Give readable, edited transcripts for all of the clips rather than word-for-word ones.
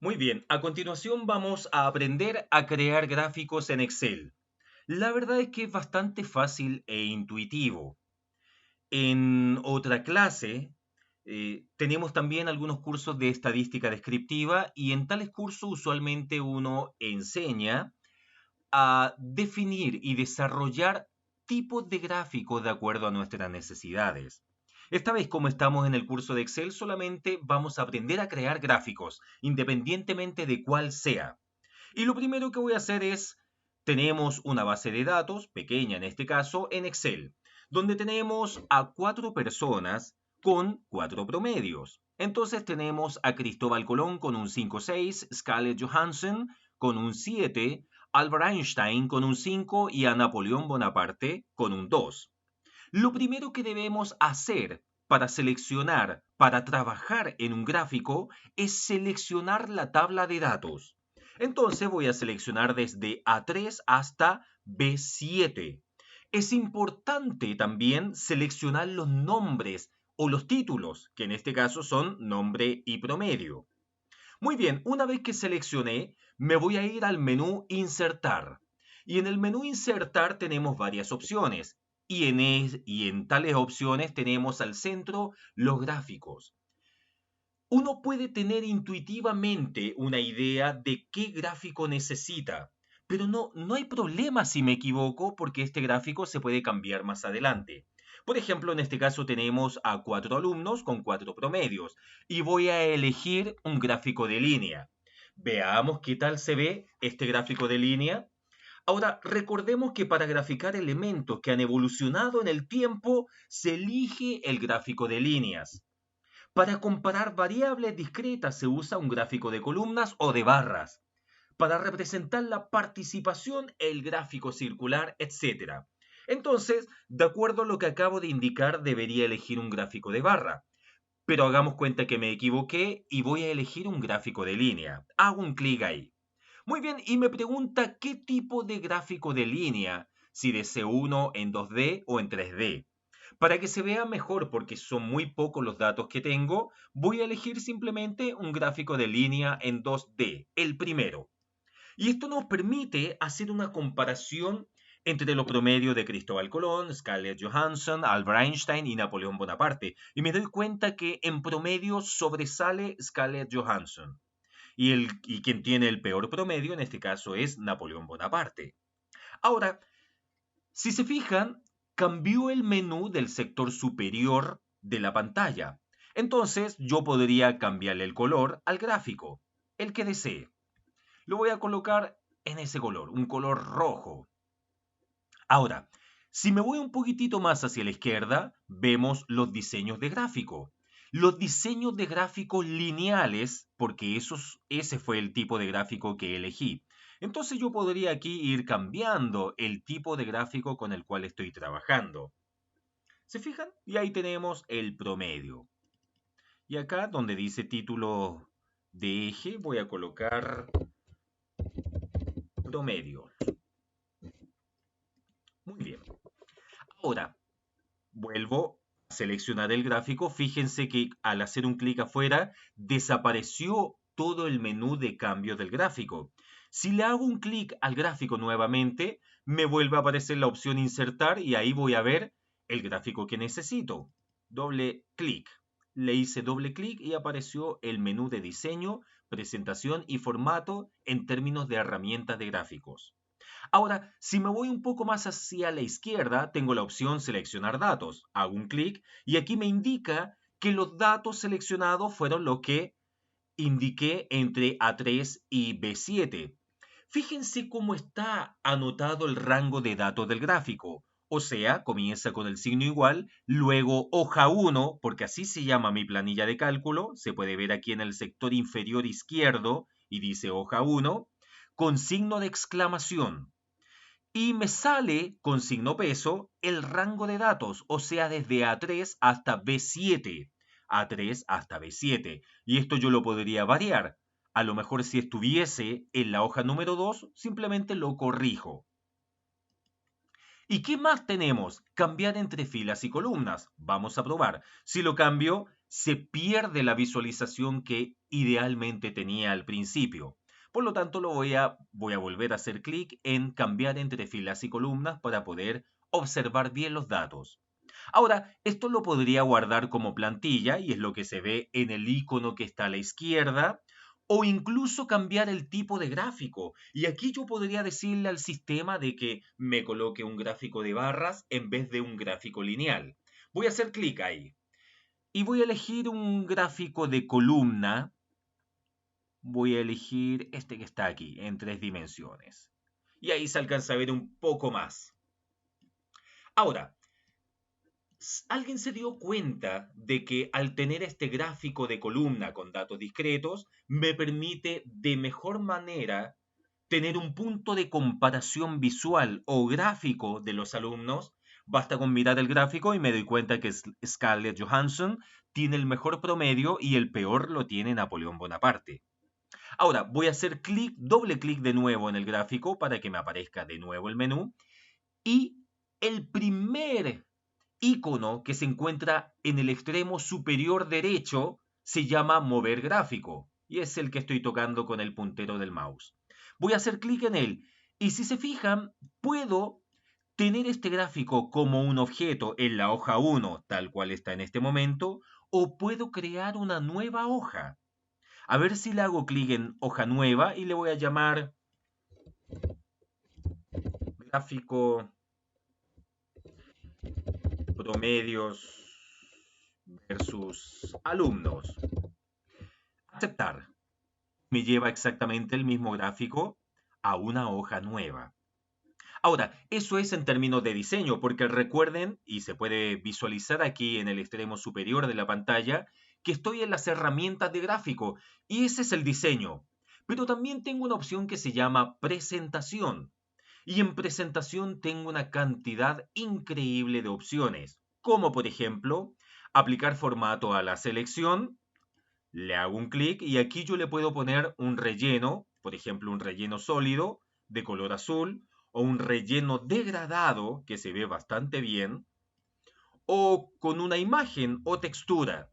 Muy bien, a continuación vamos a aprender a crear gráficos en Excel. La verdad es que es bastante fácil e intuitivo. En otra clase tenemos también algunos cursos de estadística descriptiva y en tales cursos usualmente uno enseña a definir y desarrollar tipos de gráficos de acuerdo a nuestras necesidades. Esta vez, como estamos en el curso de Excel, solamente vamos a aprender a crear gráficos, independientemente de cuál sea. Y lo primero que voy a hacer es, tenemos una base de datos, pequeña en este caso, en Excel, donde tenemos a 4 personas con 4 promedios. Entonces tenemos a Cristóbal Colón con un 5,6, Scarlett Johansson con un 7, Albert Einstein con un 5 y a Napoleón Bonaparte con un 2. Lo primero que debemos hacer para seleccionar, para trabajar en un gráfico, es seleccionar la tabla de datos. Entonces voy a seleccionar desde A3 hasta B7. Es importante también seleccionar los nombres o los títulos, que en este caso son nombre y promedio. Muy bien, una vez que seleccioné, me voy a ir al menú Insertar. Y en el menú Insertar tenemos varias opciones. Y en tales opciones tenemos al centro los gráficos. Uno puede tener intuitivamente una idea de qué gráfico necesita, pero no hay problema si me equivoco porque este gráfico se puede cambiar más adelante. Por ejemplo, en este caso tenemos a 4 alumnos con 4 promedios y voy a elegir un gráfico de línea. Veamos qué tal se ve este gráfico de línea. Ahora, recordemos que para graficar elementos que han evolucionado en el tiempo, se elige el gráfico de líneas. Para comparar variables discretas se usa un gráfico de columnas o de barras. Para representar la participación, el gráfico circular, etc. Entonces, de acuerdo a lo que acabo de indicar, debería elegir un gráfico de barra. Pero hagamos cuenta que me equivoqué y voy a elegir un gráfico de línea. Hago un clic ahí. Muy bien, y me pregunta qué tipo de gráfico de línea, si deseo uno en 2D o en 3D. Para que se vea mejor, porque son muy pocos los datos que tengo, voy a elegir simplemente un gráfico de línea en 2D, el primero. Y esto nos permite hacer una comparación entre los promedios de Cristóbal Colón, Scarlett Johansson, Albert Einstein y Napoleón Bonaparte. Y me doy cuenta que en promedio sobresale Scarlett Johansson. Y quien tiene el peor promedio en este caso es Napoleón Bonaparte. Ahora, si se fijan, cambió el menú del sector superior de la pantalla. Entonces yo podría cambiarle el color al gráfico, el que desee. Lo voy a colocar en ese color, un color rojo. Ahora, si me voy un poquitito más hacia la izquierda, vemos los diseños de gráfico. Los diseños de gráficos lineales, porque ese fue el tipo de gráfico que elegí. Entonces yo podría aquí ir cambiando el tipo de gráfico con el cual estoy trabajando. ¿Se fijan? Y ahí tenemos el promedio. Y acá donde dice título de eje, voy a colocar promedio. Muy bien. Ahora, vuelvo a seleccionar el gráfico. Fíjense que al hacer un clic afuera, desapareció todo el menú de cambio del gráfico. Si le hago un clic al gráfico nuevamente, me vuelve a aparecer la opción insertar y ahí voy a ver el gráfico que necesito. Doble clic. Le hice doble clic y apareció el menú de diseño, presentación y formato en términos de herramientas de gráficos. Ahora, si me voy un poco más hacia la izquierda, tengo la opción seleccionar datos. Hago un clic y aquí me indica que los datos seleccionados fueron los que indiqué entre A3 y B7. Fíjense cómo está anotado el rango de datos del gráfico. O sea, comienza con el signo igual, luego hoja 1, porque así se llama mi planilla de cálculo, se puede ver aquí en el sector inferior izquierdo y dice hoja 1, con signo de exclamación y me sale con signo peso el rango de datos, o sea, desde A3 hasta B7. A3 hasta B7. Y esto yo lo podría variar. A lo mejor si estuviese en la hoja número 2, simplemente lo corrijo. ¿Y qué más tenemos? Cambiar entre filas y columnas. Vamos a probar. Si lo cambio, se pierde la visualización que idealmente tenía al principio. Por lo tanto, voy a volver a hacer clic en cambiar entre filas y columnas para poder observar bien los datos. Ahora, esto lo podría guardar como plantilla y es lo que se ve en el icono que está a la izquierda, o incluso cambiar el tipo de gráfico. Y aquí yo podría decirle al sistema de que me coloque un gráfico de barras en vez de un gráfico lineal. Voy a hacer clic ahí y voy a elegir un gráfico de columna. Voy a elegir este que está aquí, en 3 dimensiones. Y ahí se alcanza a ver un poco más. Ahora, alguien se dio cuenta de que al tener este gráfico de columna con datos discretos, me permite de mejor manera tener un punto de comparación visual o gráfico de los alumnos. Basta con mirar el gráfico y me doy cuenta que Scarlett Johansson tiene el mejor promedio y el peor lo tiene Napoleón Bonaparte. Ahora voy a hacer clic, doble clic de nuevo en el gráfico para que me aparezca de nuevo el menú y el primer icono que se encuentra en el extremo superior derecho se llama mover gráfico y es el que estoy tocando con el puntero del mouse. Voy a hacer clic en él y si se fijan puedo tener este gráfico como un objeto en la hoja 1 tal cual está en este momento o puedo crear una nueva hoja. A ver si le hago clic en hoja nueva y le voy a llamar gráfico promedios versus alumnos. Aceptar. Me lleva exactamente el mismo gráfico a una hoja nueva. Ahora, eso es en términos de diseño, porque recuerden, y se puede visualizar aquí en el extremo superior de la pantalla, que estoy en las herramientas de gráfico, y ese es el diseño. Pero también tengo una opción que se llama presentación. Y en presentación tengo una cantidad increíble de opciones, como por ejemplo, aplicar formato a la selección. Le hago un clic y aquí yo le puedo poner un relleno, por ejemplo, un relleno sólido de color azul o un relleno degradado que se ve bastante bien o con una imagen o textura.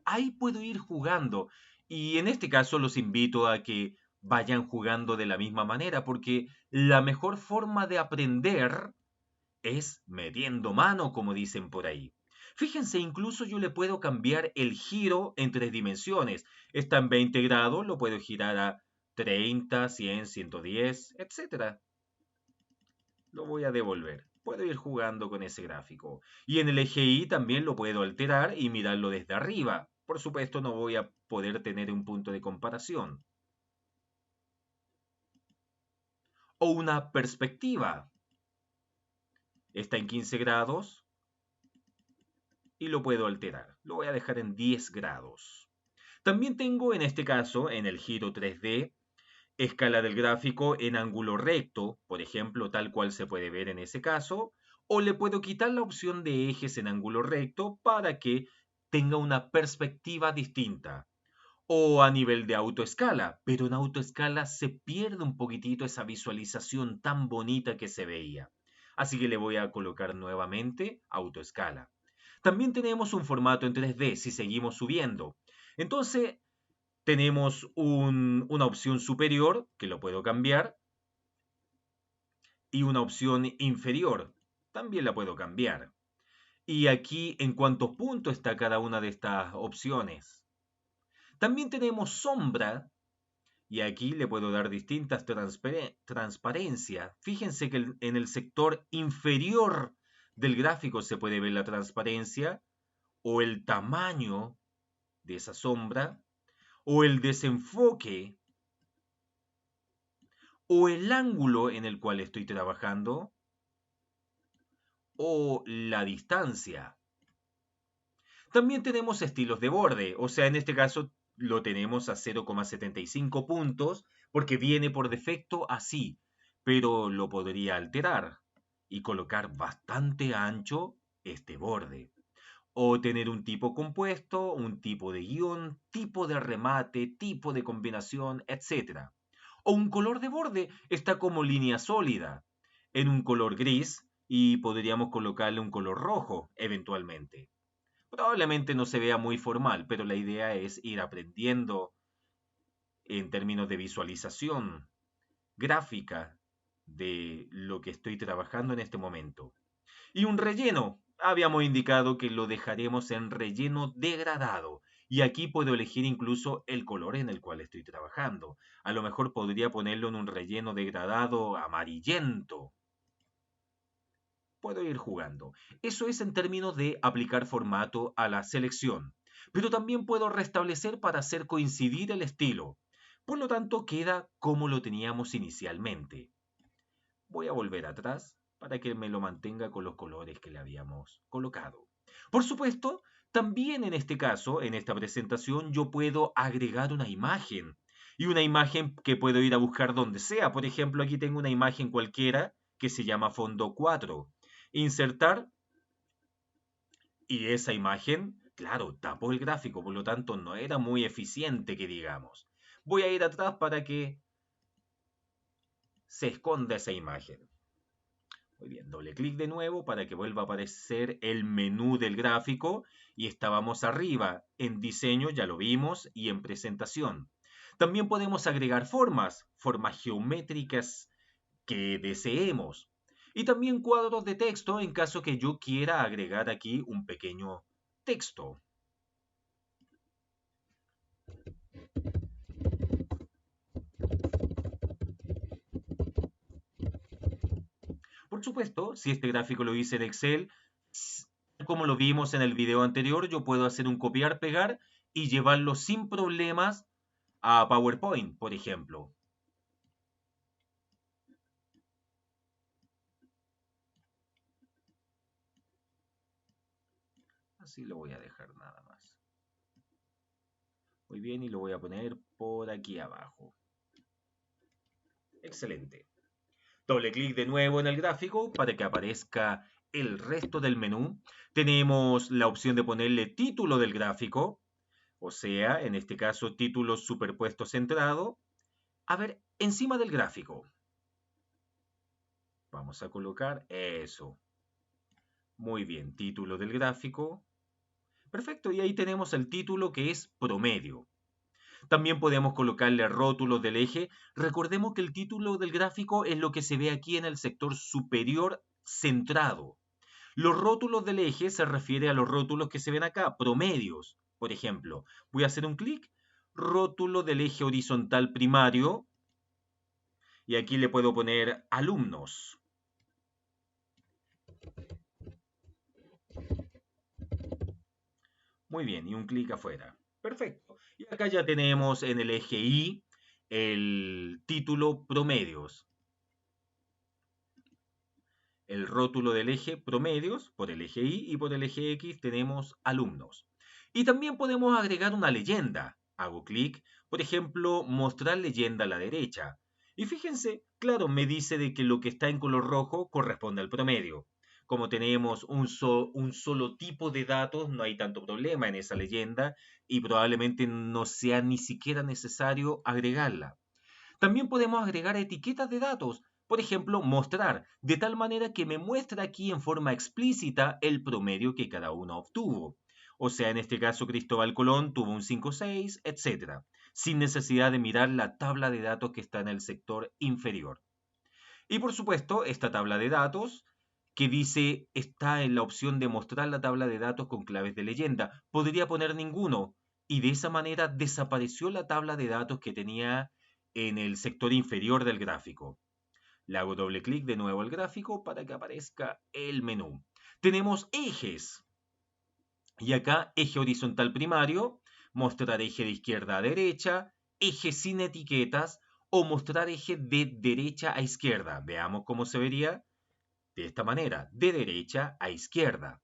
Ahí puedo ir jugando y en este caso los invito a que vayan jugando de la misma manera porque la mejor forma de aprender es metiendo mano, como dicen por ahí. Fíjense, incluso yo le puedo cambiar el giro en 3 dimensiones. Está en 20 grados, lo puedo girar a 30, 100, 110, etcétera. Lo voy a devolver. Puedo ir jugando con ese gráfico. Y en el eje Y también lo puedo alterar y mirarlo desde arriba. Por supuesto, no voy a poder tener un punto de comparación. O una perspectiva. Está en 15 grados, y lo puedo alterar. Lo voy a dejar en 10 grados. También tengo en este caso, en el giro 3D, escala del gráfico en ángulo recto, por ejemplo, tal cual se puede ver en ese caso, o le puedo quitar la opción de ejes en ángulo recto para que tenga una perspectiva distinta. O a nivel de autoescala, pero en autoescala se pierde un poquitito esa visualización tan bonita que se veía. Así que le voy a colocar nuevamente autoescala. También tenemos un formato en 3D si seguimos subiendo. Entonces, tenemos una opción superior, que lo puedo cambiar, y una opción inferior, también la puedo cambiar. Y aquí, en cuántos puntos está cada una de estas opciones. También tenemos sombra, y aquí le puedo dar distintas transparencias. Fíjense que en el sector inferior del gráfico se puede ver la transparencia o el tamaño de esa sombra, o el desenfoque, o el ángulo en el cual estoy trabajando, o la distancia. También tenemos estilos de borde, o sea, en este caso lo tenemos a 0,75 puntos, porque viene por defecto así, pero lo podría alterar y colocar bastante ancho este borde. O tener un tipo compuesto, un tipo de guión, tipo de remate, tipo de combinación, etc. O un color de borde está como línea sólida, en un color gris y podríamos colocarle un color rojo eventualmente. Probablemente no se vea muy formal, pero la idea es ir aprendiendo en términos de visualización gráfica de lo que estoy trabajando en este momento. Y un relleno. Habíamos indicado que lo dejaremos en relleno degradado. Y aquí puedo elegir incluso el color en el cual estoy trabajando. A lo mejor podría ponerlo en un relleno degradado amarillento. Puedo ir jugando. Eso es en términos de aplicar formato a la selección. Pero también puedo restablecer para hacer coincidir el estilo. Por lo tanto, queda como lo teníamos inicialmente. Voy a volver atrás para que me lo mantenga con los colores que le habíamos colocado. Por supuesto, también en este caso, en esta presentación, yo puedo agregar una imagen. Y una imagen que puedo ir a buscar donde sea. Por ejemplo, aquí tengo una imagen cualquiera que se llama fondo 4. Insertar, y esa imagen, claro, tapó el gráfico, por lo tanto no era muy eficiente que digamos. Voy a ir atrás para que se esconda esa imagen. Muy bien, doble clic de nuevo para que vuelva a aparecer el menú del gráfico y estábamos arriba. En diseño ya lo vimos y en presentación. También podemos agregar formas geométricas que deseemos. Y también cuadros de texto en caso que yo quiera agregar aquí un pequeño texto. Por supuesto, si este gráfico lo hice en Excel, como lo vimos en el video anterior, yo puedo hacer un copiar-pegar y llevarlo sin problemas a PowerPoint, por ejemplo. Así lo voy a dejar nada más. Muy bien, y lo voy a poner por aquí abajo. Excelente. Doble clic de nuevo en el gráfico para que aparezca el resto del menú. Tenemos la opción de ponerle título del gráfico, o sea, en este caso título superpuesto centrado. A ver, encima del gráfico. Vamos a colocar eso. Muy bien, título del gráfico. Perfecto, y ahí tenemos el título que es promedio. También podemos colocarle rótulos del eje. Recordemos que el título del gráfico es lo que se ve aquí en el sector superior centrado. Los rótulos del eje se refiere a los rótulos que se ven acá, promedios. Por ejemplo, voy a hacer un clic, rótulo del eje horizontal primario, y aquí le puedo poner alumnos. Muy bien, y un clic afuera. Perfecto. Y acá ya tenemos en el eje Y el título promedios. El rótulo del eje promedios por el eje Y y por el eje X tenemos alumnos. Y también podemos agregar una leyenda. Hago clic, por ejemplo, mostrar leyenda a la derecha. Y fíjense, claro, me dice de que lo que está en color rojo corresponde al promedio. Como tenemos un solo tipo de datos, no hay tanto problema en esa leyenda y probablemente no sea ni siquiera necesario agregarla. También podemos agregar etiquetas de datos, por ejemplo, mostrar, de tal manera que me muestra aquí en forma explícita el promedio que cada uno obtuvo. O sea, en este caso Cristóbal Colón tuvo un 5,6, etc., sin necesidad de mirar la tabla de datos que está en el sector inferior. Y por supuesto, esta tabla de datos que dice está en la opción de mostrar la tabla de datos con claves de leyenda. Podría poner ninguno y de esa manera desapareció la tabla de datos que tenía en el sector inferior del gráfico. Le hago doble clic de nuevo al gráfico para que aparezca el menú. Tenemos ejes y acá eje horizontal primario, mostrar eje de izquierda a derecha, eje sin etiquetas o mostrar eje de derecha a izquierda. Veamos cómo se vería de esta manera, de derecha a izquierda.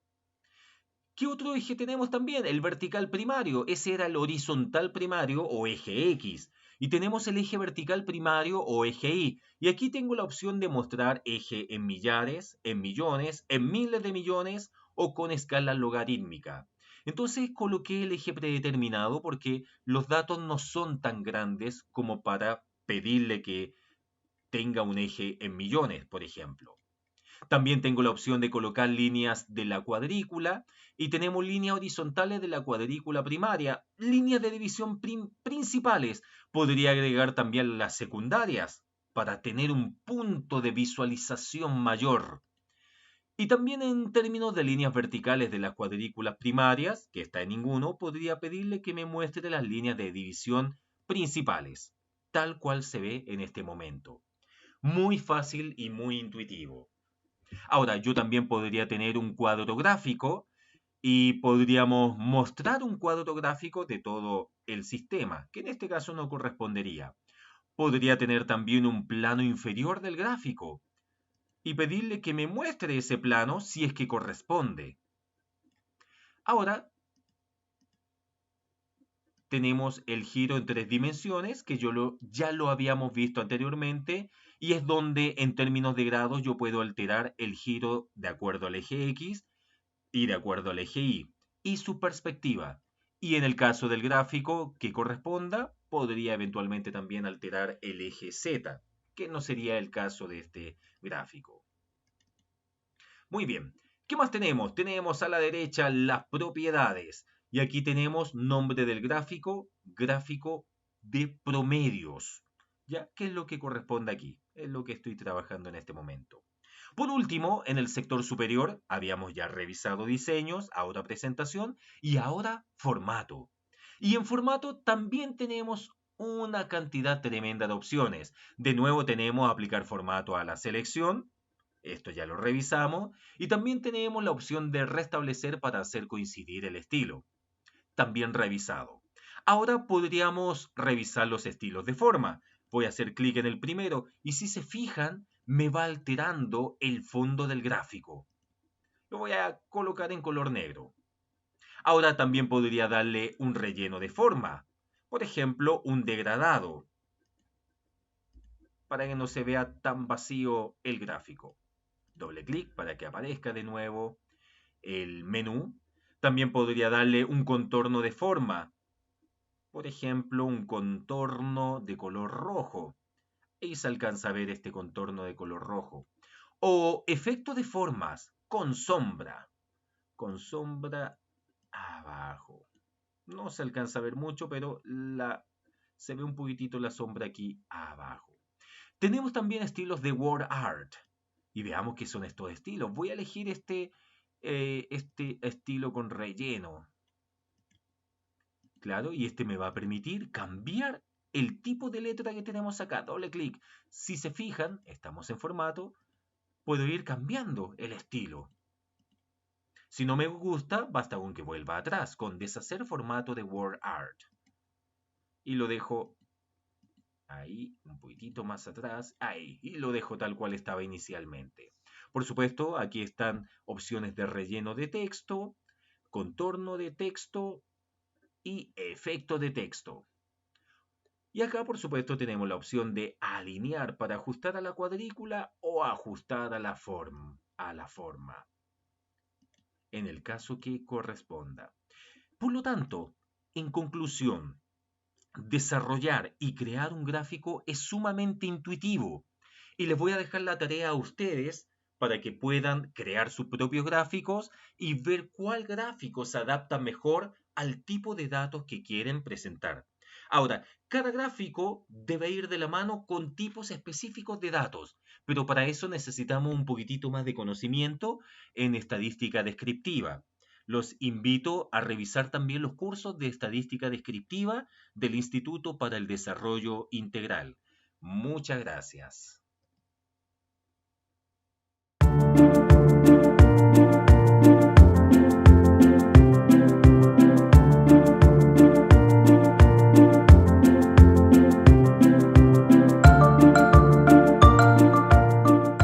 ¿Qué otro eje tenemos también? El vertical primario. Ese era el horizontal primario o eje X. Y tenemos el eje vertical primario o eje Y. Y aquí tengo la opción de mostrar eje en millares, en millones, en miles de millones o con escala logarítmica. Entonces coloqué el eje predeterminado porque los datos no son tan grandes como para pedirle que tenga un eje en millones, por ejemplo. También tengo la opción de colocar líneas de la cuadrícula y tenemos líneas horizontales de la cuadrícula primaria, líneas de división principales. Podría agregar también las secundarias para tener un punto de visualización mayor. Y también en términos de líneas verticales de las cuadrículas primarias, que está en ninguno, podría pedirle que me muestre las líneas de división principales, tal cual se ve en este momento. Muy fácil y muy intuitivo. Ahora, yo también podría tener un cuadro gráfico y podríamos mostrar un cuadro gráfico de todo el sistema, que en este caso no correspondería. Podría tener también un plano inferior del gráfico y pedirle que me muestre ese plano si es que corresponde. Ahora tenemos el giro en 3 dimensiones, que ya lo habíamos visto anteriormente, y es donde en términos de grados yo puedo alterar el giro de acuerdo al eje X y de acuerdo al eje Y, y su perspectiva. Y en el caso del gráfico que corresponda, podría eventualmente también alterar el eje Z, que no sería el caso de este gráfico. Muy bien. ¿Qué más tenemos? Tenemos a la derecha las propiedades. Y aquí tenemos nombre del gráfico, gráfico de promedios. ¿Ya? ¿Qué es lo que corresponde aquí? Es lo que estoy trabajando en este momento. Por último, en el sector superior habíamos ya revisado diseños, ahora presentación y ahora formato. Y en formato también tenemos una cantidad tremenda de opciones. De nuevo tenemos aplicar formato a la selección, esto ya lo revisamos. Y también tenemos la opción de restablecer para hacer coincidir el estilo. También revisado. Ahora podríamos revisar los estilos de forma. Voy a hacer clic en el primero y si se fijan, me va alterando el fondo del gráfico. Lo voy a colocar en color negro. Ahora también podría darle un relleno de forma. Por ejemplo, un degradado, para que no se vea tan vacío el gráfico. Doble clic para que aparezca de nuevo el menú. También podría darle un contorno de forma. Por ejemplo, un contorno de color rojo. Ahí se alcanza a ver este contorno de color rojo. O efecto de formas con sombra. Con sombra abajo. No se alcanza a ver mucho, pero se ve un poquitito la sombra aquí abajo. Tenemos también estilos de word art. Y veamos qué son estos estilos. Voy a elegir este estilo con relleno. Claro, y este me va a permitir cambiar el tipo de letra que tenemos acá. Doble clic. Si se fijan, estamos en formato, puedo ir cambiando el estilo. Si no me gusta, basta con que vuelva atrás, con deshacer formato de word art. Y lo dejo ahí, un poquitito más atrás, ahí, y lo dejo tal cual estaba inicialmente. Por supuesto, aquí están opciones de relleno de texto, contorno de texto y efecto de texto. Y acá, por supuesto, tenemos la opción de alinear para ajustar a la cuadrícula o ajustar a la forma, en el caso que corresponda. Por lo tanto, en conclusión, desarrollar y crear un gráfico es sumamente intuitivo y les voy a dejar la tarea a ustedes para que puedan crear sus propios gráficos y ver cuál gráfico se adapta mejor al tipo de datos que quieren presentar. Ahora, cada gráfico debe ir de la mano con tipos específicos de datos, pero para eso necesitamos un poquitito más de conocimiento en estadística descriptiva. Los invito a revisar también los cursos de estadística descriptiva del Instituto para el Desarrollo Integral. Muchas gracias.